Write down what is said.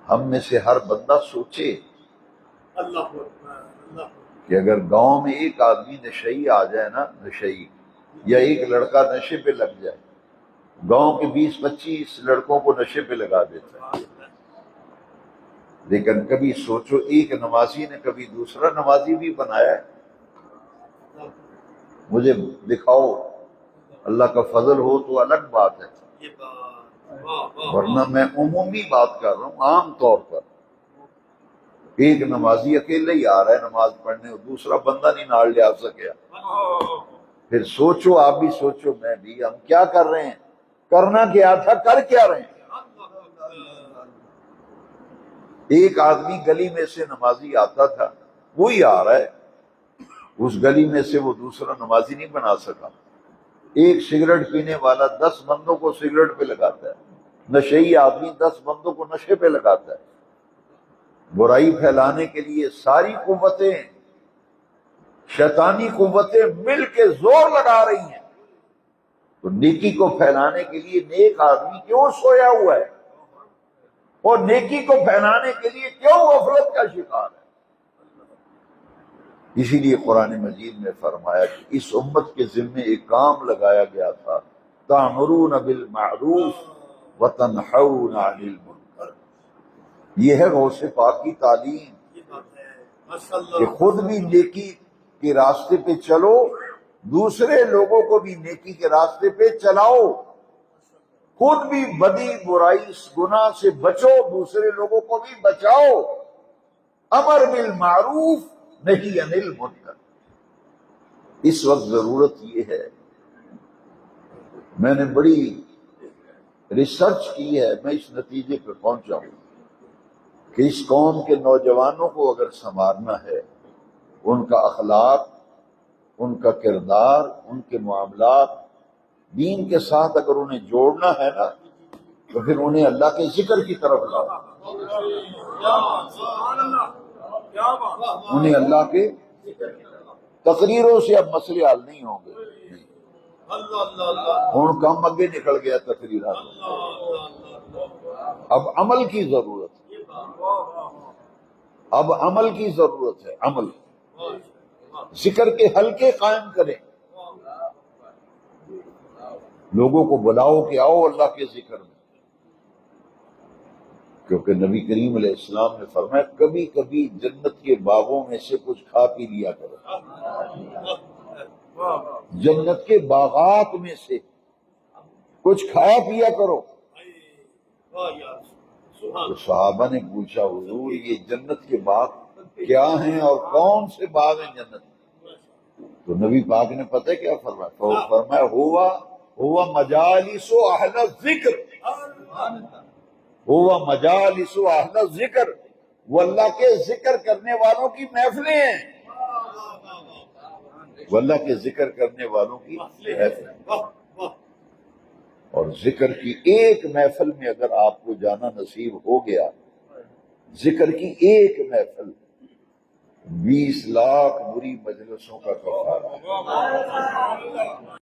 ہم میں سے ہر بندہ سوچے کہ اگر گاؤں میں ایک آدمی نشئی آ جائے نا، نشئی یا ایک لڑکا نشے پہ لگ جائے، گاؤں کے 20-25 لڑکوں کو نشے پہ لگا دیتا ہے، لیکن کبھی سوچو ایک نمازی نے کبھی دوسرا نمازی بھی بنایا ہے؟ مجھے دکھاؤ، اللہ کا فضل ہو تو الگ بات ہے، ورنہ میں عمومی بات کر رہا ہوں۔ عام طور پر ایک نمازی اکیلے ہی آ رہا ہے نماز پڑھنے اور دوسرا بندہ نہیں نال لے آ سکیا، پھر سوچو، آپ بھی سوچو، میں بھی، ہم کیا کر رہے ہیں؟ کرنا کیا تھا، کر کیا رہے ہیں؟ ایک آدمی گلی میں سے نمازی آتا تھا، وہی آ رہا ہے، اس گلی میں سے وہ دوسرا نمازی نہیں بنا سکا۔ ایک سگریٹ پینے والا 10 بندوں کو سگریٹ پہ لگاتا ہے، نشئی آدمی 10 بندوں کو نشے پہ لگاتا ہے۔ برائی پھیلانے کے لیے ساری قوتیں، شیطانی قوتیں مل کے زور لگا رہی ہیں، تو نیکی کو پھیلانے کے لیے نیک آدمی کیوں سویا ہوا ہے، اور نیکی کو پھیلانے کے لیے کیوں غفلت کا شکار ہے؟ اسی لیے قرآن مجید میں فرمایا کہ اس امت کے ذمے ایک کام لگایا گیا تھا، تأمرون بالمعروف وتنہون عن المنکر۔ یہ ہے غوث پاک کی تعلیم کہ خود بھی نیکی کے راستے پہ چلو، دوسرے لوگوں کو بھی نیکی کے راستے پہ چلاؤ، خود بھی بدی برائی اس گناہ سے بچو، دوسرے لوگوں کو بھی بچاؤ۔ امر بالمعروف نہی عن المنکر۔ اس وقت ضرورت یہ ہے، میں نے بڑی ریسرچ کی ہے، میں اس نتیجے پہ پہنچا ہوں کہ اس قوم کے نوجوانوں کو اگر سنوارنا ہے، ان کا اخلاق، ان کا کردار، ان کے معاملات دین کے ساتھ اگر انہیں جوڑنا ہے نا، تو پھر انہیں اللہ کے ذکر کی طرف لاؤ، انہیں اللہ کے تقریروں سے اب مسئلے حل نہیں ہوں گے، ہوں کم اگے نکل گیا تقریرات، اب عمل کی ضرورت ہے، اب عمل کی ضرورت ہے، عمل، ذکر کے حلقے قائم کریں، لوگوں کو بلاؤ کہ آؤ اللہ کے ذکر میں، کیونکہ نبی کریم علیہ السلام نے فرمایا کبھی کبھی جنت کے باغوں میں سے کچھ کھا پی لیا کرو، جنت کے باغات میں سے کچھ کھایا پیا کرو۔ تو صحابہ نے پوچھا حضور یہ جنت کے باغ کیا ہیں اور کون سے باغ ہیں جنت؟ تو نبی پاک نے پتہ کیا فرمایا؟ فرمایا ہوا مجالس اہل الذکر، ہوا مجالس اہل الذکر، وہ اللہ کے ذکر کرنے والوں کی محفلیں ہیں، وہ اللہ کے ذکر کرنے والوں کی محفلیں۔ اور ذکر کی ایک محفل میں اگر آپ کو جانا نصیب ہو گیا، ذکر کی ایک محفل 20 لاکھ بری مجلسوں کا کفارہ ہے۔